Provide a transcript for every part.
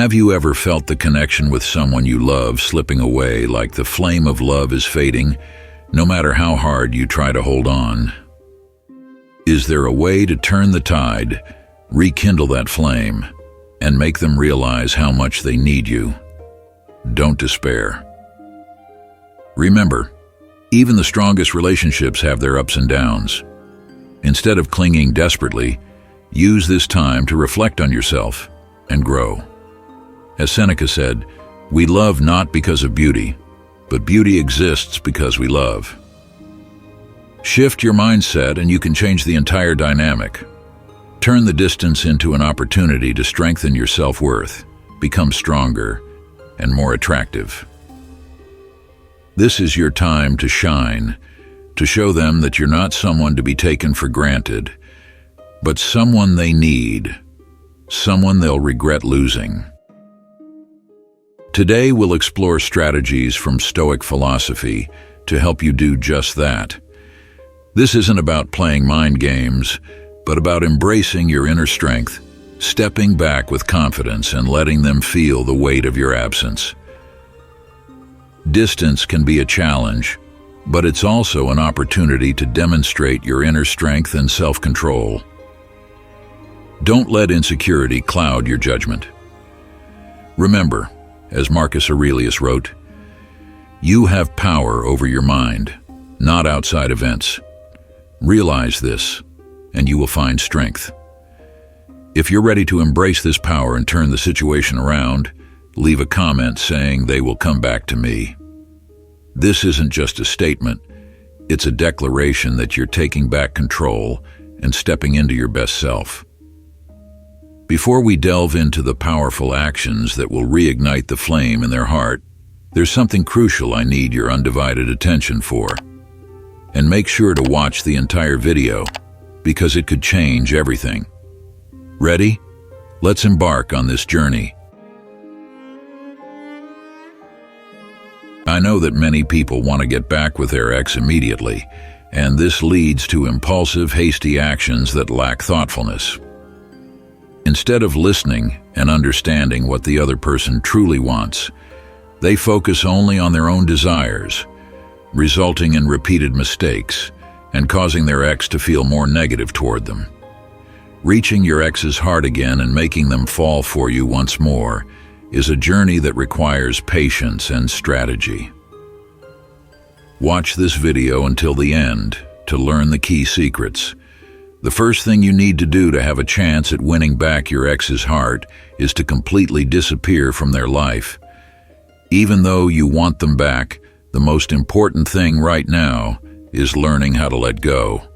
Have you ever felt the connection with someone you love slipping away, like the flame of love is fading, no matter how hard you try to hold on? Is there a way to turn the tide, rekindle that flame, and make them realize how much they need you? Don't despair. Remember, even the strongest relationships have their ups and downs. Instead of clinging desperately, use this time to reflect on yourself and grow. As Seneca said, we love not because of beauty, but beauty exists because we love. Shift your mindset and you can change the entire dynamic. Turn the distance into an opportunity to strengthen your self-worth, become stronger, and more attractive. This is your time to shine, to show them that you're not someone to be taken for granted, but someone they need, someone they'll regret losing. Today we'll explore strategies from Stoic philosophy to help you do just that. This isn't about playing mind games, but about embracing your inner strength, stepping back with confidence and letting them feel the weight of your absence. Distance can be a challenge, but it's also an opportunity to demonstrate your inner strength and self-control. Don't let insecurity cloud your judgment. Remember, as Marcus Aurelius wrote, you have power over your mind, not outside events. Realize this, and you will find strength. If you're ready to embrace this power and turn the situation around, leave a comment saying they will come back to me. This isn't just a statement, it's a declaration that you're taking back control and stepping into your best self. Before we delve into the powerful actions that will reignite the flame in their heart, there's something crucial I need your undivided attention for. And make sure to watch the entire video, because it could change everything. Ready? Let's embark on this journey. I know that many people want to get back with their ex immediately, and this leads to impulsive, hasty actions that lack thoughtfulness. Instead of listening and understanding what the other person truly wants, they focus only on their own desires, resulting in repeated mistakes and causing their ex to feel more negative toward them. Reaching your ex's heart again and making them fall for you once more is a journey that requires patience and strategy. Watch this video until the end to learn the key secrets. The first thing you need to do to have a chance at winning back your ex's heart is to completely disappear from their life. Even though you want them back, the most important thing right now is learning how to let go.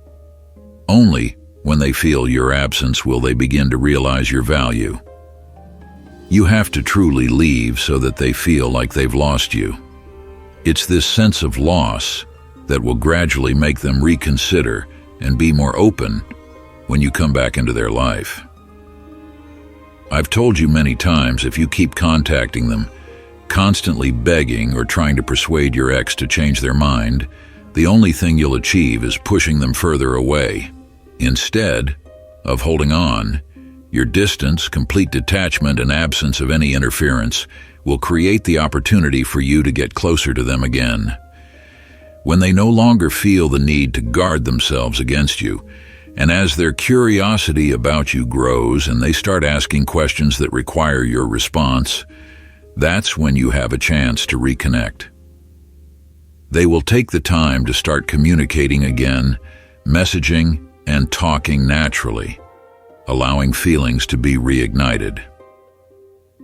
Only when they feel your absence will they begin to realize your value. You have to truly leave so that they feel like they've lost you. It's this sense of loss that will gradually make them reconsider and be more open when you come back into their life. I've told you many times, if you keep contacting them, constantly begging or trying to persuade your ex to change their mind, the only thing you'll achieve is pushing them further away. Instead of holding on, your distance, complete detachment, and absence of any interference will create the opportunity for you to get closer to them again. When they no longer feel the need to guard themselves against you, and as their curiosity about you grows and they start asking questions that require your response, that's when you have a chance to reconnect. They will take the time to start communicating again, messaging and talking naturally, allowing feelings to be reignited.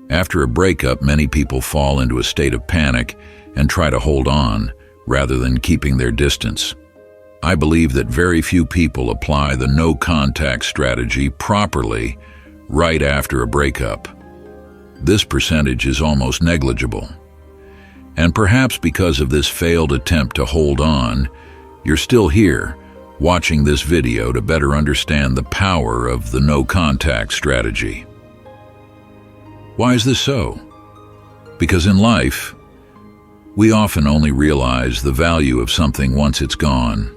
After a breakup, many people fall into a state of panic and try to hold on rather than keeping their distance. I believe that very few people apply the no-contact strategy properly right after a breakup. This percentage is almost negligible. And perhaps because of this failed attempt to hold on, you're still here, watching this video to better understand the power of the no-contact strategy. Why is this so? Because in life, we often only realize the value of something once it's gone.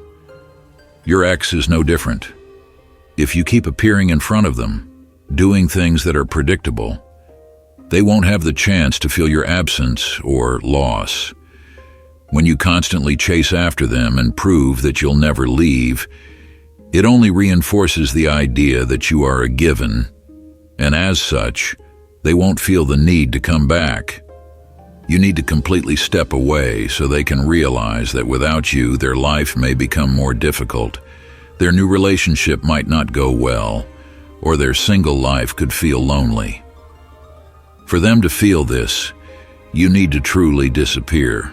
Your ex is no different. If you keep appearing in front of them, doing things that are predictable, They won't have the chance to feel your absence or loss. When you constantly chase after them and prove that you'll never leave, it only reinforces the idea that you are a given, and as such, they won't feel the need to come back. You need to completely step away so they can realize that without you, their life may become more difficult, their new relationship might not go well, or their single life could feel lonely. For them to feel this, you need to truly disappear,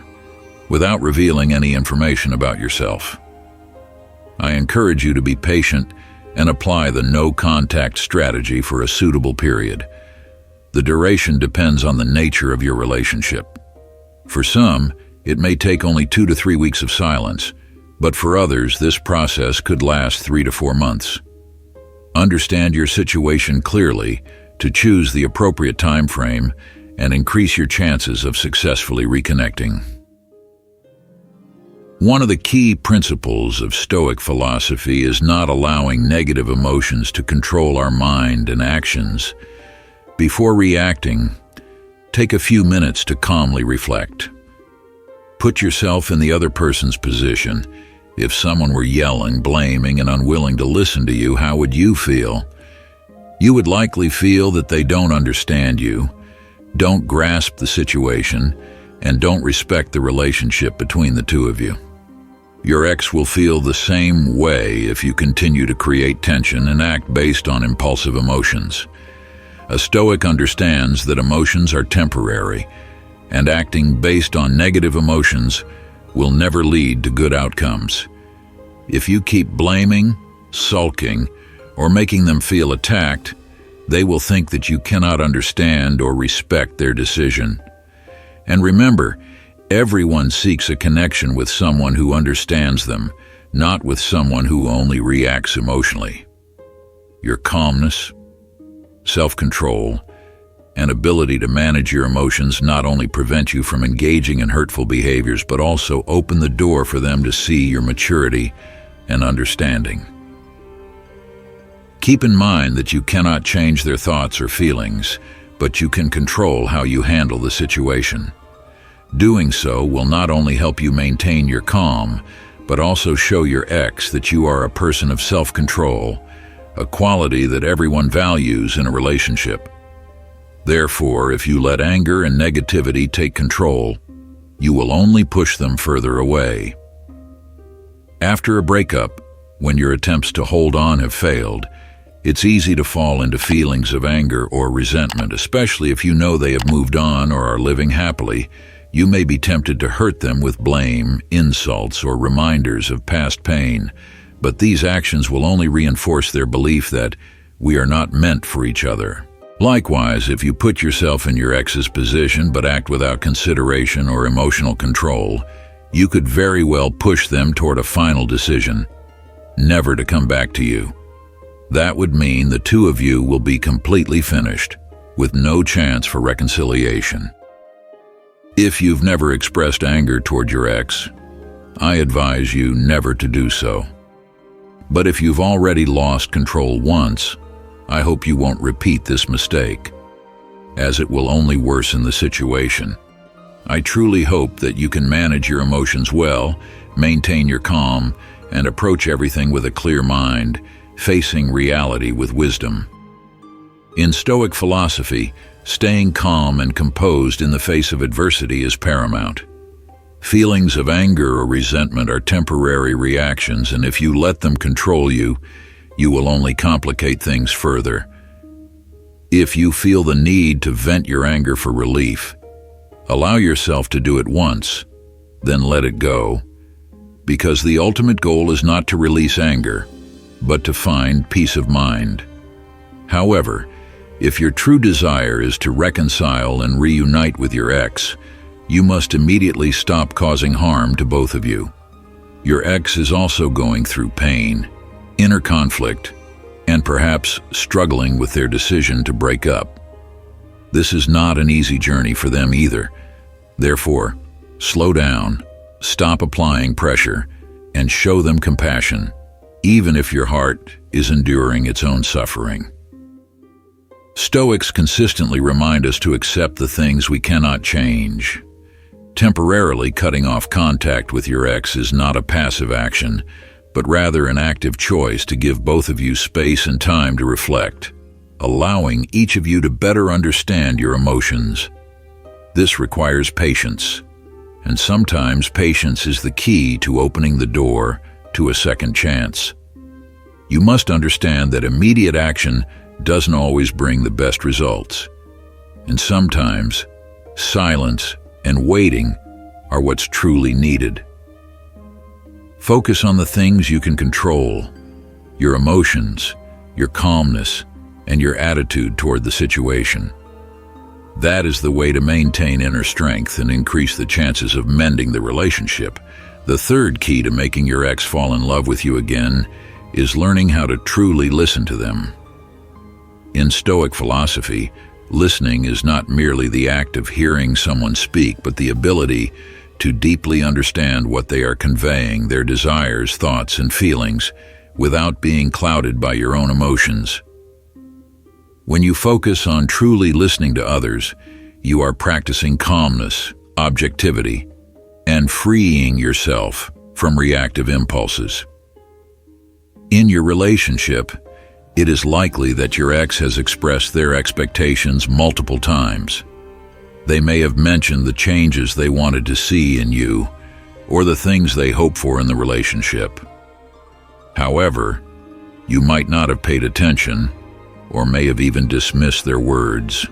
without revealing any information about yourself. I encourage you to be patient and apply the no-contact strategy for a suitable period. The duration depends on the nature of your relationship. For some, it may take only 2 to 3 weeks of silence, but for others, this process could last 3 to 4 months. Understand your situation clearly to choose the appropriate time frame and increase your chances of successfully reconnecting. One of the key principles of Stoic philosophy is not allowing negative emotions to control our mind and actions. Before reacting, take a few minutes to calmly reflect. Put yourself in the other person's position. If someone were yelling, blaming, and unwilling to listen to you, how would you feel? You would likely feel that they don't understand you, don't grasp the situation, and don't respect the relationship between the two of you. Your ex will feel the same way if you continue to create tension and act based on impulsive emotions. A Stoic understands that emotions are temporary, and acting based on negative emotions will never lead to good outcomes. If you keep blaming, sulking, or making them feel attacked, they will think that you cannot understand or respect their decision. And remember, everyone seeks a connection with someone who understands them, not with someone who only reacts emotionally. Your calmness, self-control, and ability to manage your emotions not only prevent you from engaging in hurtful behaviors, but also open the door for them to see your maturity and understanding. Keep in mind that you cannot change their thoughts or feelings, but you can control how you handle the situation. Doing so will not only help you maintain your calm, but also show your ex that you are a person of self-control, a quality that everyone values in a relationship. Therefore, if you let anger and negativity take control, you will only push them further away. After a breakup, when your attempts to hold on have failed, it's easy to fall into feelings of anger or resentment, especially if you know they have moved on or are living happily. You may be tempted to hurt them with blame, insults, or reminders of past pain, but these actions will only reinforce their belief that we are not meant for each other. Likewise, if you put yourself in your ex's position but act without consideration or emotional control, you could very well push them toward a final decision, never to come back to you. That would mean the two of you will be completely finished, with no chance for reconciliation. If you've never expressed anger toward your ex, I advise you never to do so. But if you've already lost control once, I hope you won't repeat this mistake, as it will only worsen the situation. I truly hope that you can manage your emotions well, maintain your calm, and approach everything with a clear mind, facing reality with wisdom. In Stoic philosophy, staying calm and composed in the face of adversity is paramount. Feelings of anger or resentment are temporary reactions, and if you let them control you, you will only complicate things further. If you feel the need to vent your anger for relief, allow yourself to do it once, then let it go, because the ultimate goal is not to release anger, but to find peace of mind. However, if your true desire is to reconcile and reunite with your ex, you must immediately stop causing harm to both of you. Your ex is also going through pain, inner conflict, and perhaps struggling with their decision to break up. This is not an easy journey for them either. Therefore, slow down, stop applying pressure, and show them compassion, even if your heart is enduring its own suffering. Stoics consistently remind us to accept the things we cannot change. Temporarily cutting off contact with your ex is not a passive action, but rather an active choice to give both of you space and time to reflect, allowing each of you to better understand your emotions. This requires patience, and sometimes patience is the key to opening the door to a second chance. You must understand that immediate action doesn't always bring the best results, and sometimes silence and waiting are what's truly needed. Focus on the things you can control: your emotions, your calmness, and your attitude toward the situation. That is the way to maintain inner strength and increase the chances of mending the relationship. The third key to making your ex fall in love with you again is learning how to truly listen to them. In Stoic philosophy, listening is not merely the act of hearing someone speak, but the ability to deeply understand what they are conveying, their desires, thoughts, and feelings, without being clouded by your own emotions. When you focus on truly listening to others, you are practicing calmness, objectivity, and freeing yourself from reactive impulses. In your relationship, it is likely that your ex has expressed their expectations multiple times. They may have mentioned the changes they wanted to see in you, or the things they hope for in the relationship. However, you might not have paid attention, or may have even dismissed their words.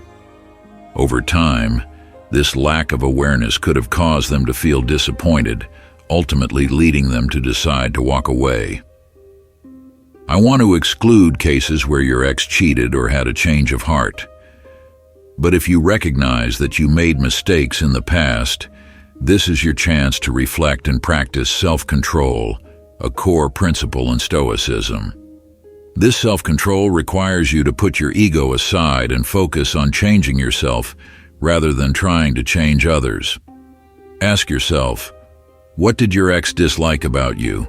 Over time, this lack of awareness could have caused them to feel disappointed, ultimately leading them to decide to walk away. I want to exclude cases where your ex cheated or had a change of heart. But if you recognize that you made mistakes in the past, this is your chance to reflect and practice self-control, a core principle in Stoicism. This self-control requires you to put your ego aside and focus on changing yourself rather than trying to change others. Ask yourself, what did your ex dislike about you?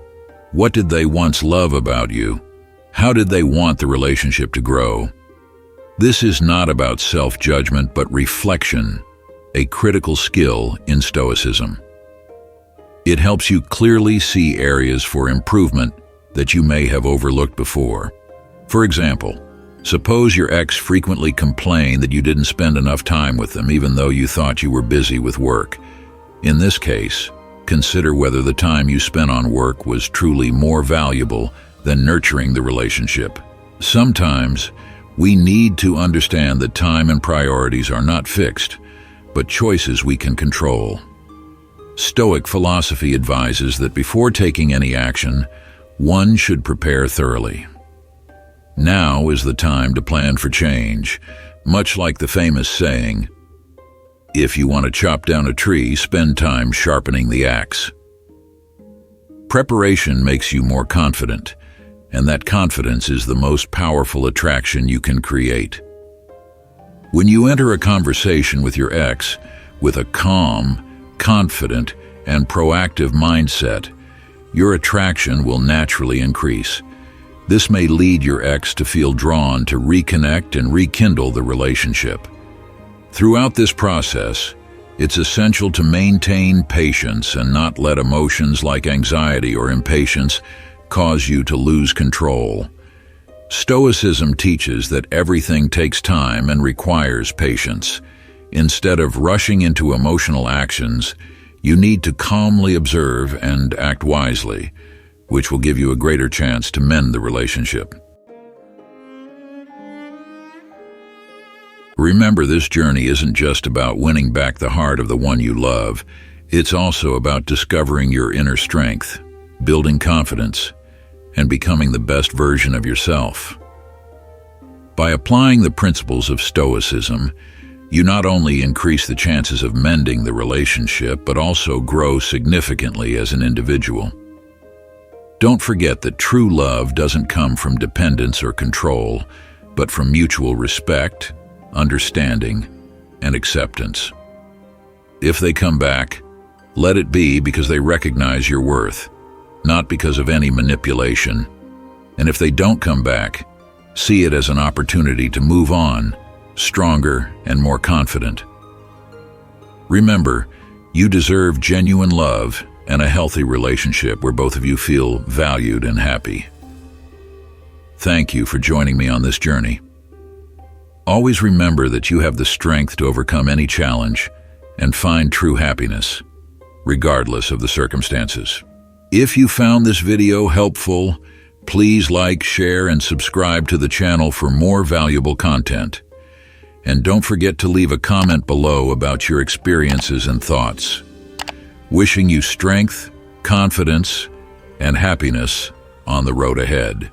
What did they once love about you? How did they want the relationship to grow? This is not about self-judgment, but reflection, a critical skill in Stoicism. It helps you clearly see areas for improvement that you may have overlooked before. For example, suppose your ex frequently complained that you didn't spend enough time with them even though you thought you were busy with work. In this case, consider whether the time you spent on work was truly more valuable than nurturing the relationship. Sometimes, we need to understand that time and priorities are not fixed, but choices we can control. Stoic philosophy advises that before taking any action, one should prepare thoroughly. Now is the time to plan for change, much like the famous saying, "If you want to chop down a tree, spend time sharpening the axe." Preparation makes you more confident, and that confidence is the most powerful attraction you can create. When you enter a conversation with your ex with a calm, confident, and proactive mindset, your attraction will naturally increase. This may lead your ex to feel drawn to reconnect and rekindle the relationship. Throughout this process, it's essential to maintain patience and not let emotions like anxiety or impatience cause you to lose control. Stoicism teaches that everything takes time and requires patience. Instead of rushing into emotional actions, you need to calmly observe and act wisely, which will give you a greater chance to mend the relationship. Remember, this journey isn't just about winning back the heart of the one you love. It's also about discovering your inner strength, building confidence, and becoming the best version of yourself. By applying the principles of Stoicism, you not only increase the chances of mending the relationship, but also grow significantly as an individual. Don't forget that true love doesn't come from dependence or control, but from mutual respect, understanding, and acceptance. If they come back, let it be because they recognize your worth, not because of any manipulation. And if they don't come back, see it as an opportunity to move on stronger, and more confident. Remember, you deserve genuine love and a healthy relationship where both of you feel valued and happy. Thank you for joining me on this journey. Always remember that you have the strength to overcome any challenge and find true happiness, regardless of the circumstances. If you found this video helpful, please like, share, and subscribe to the channel for more valuable content. And don't forget to leave a comment below about your experiences and thoughts. Wishing you strength, confidence, and happiness on the road ahead.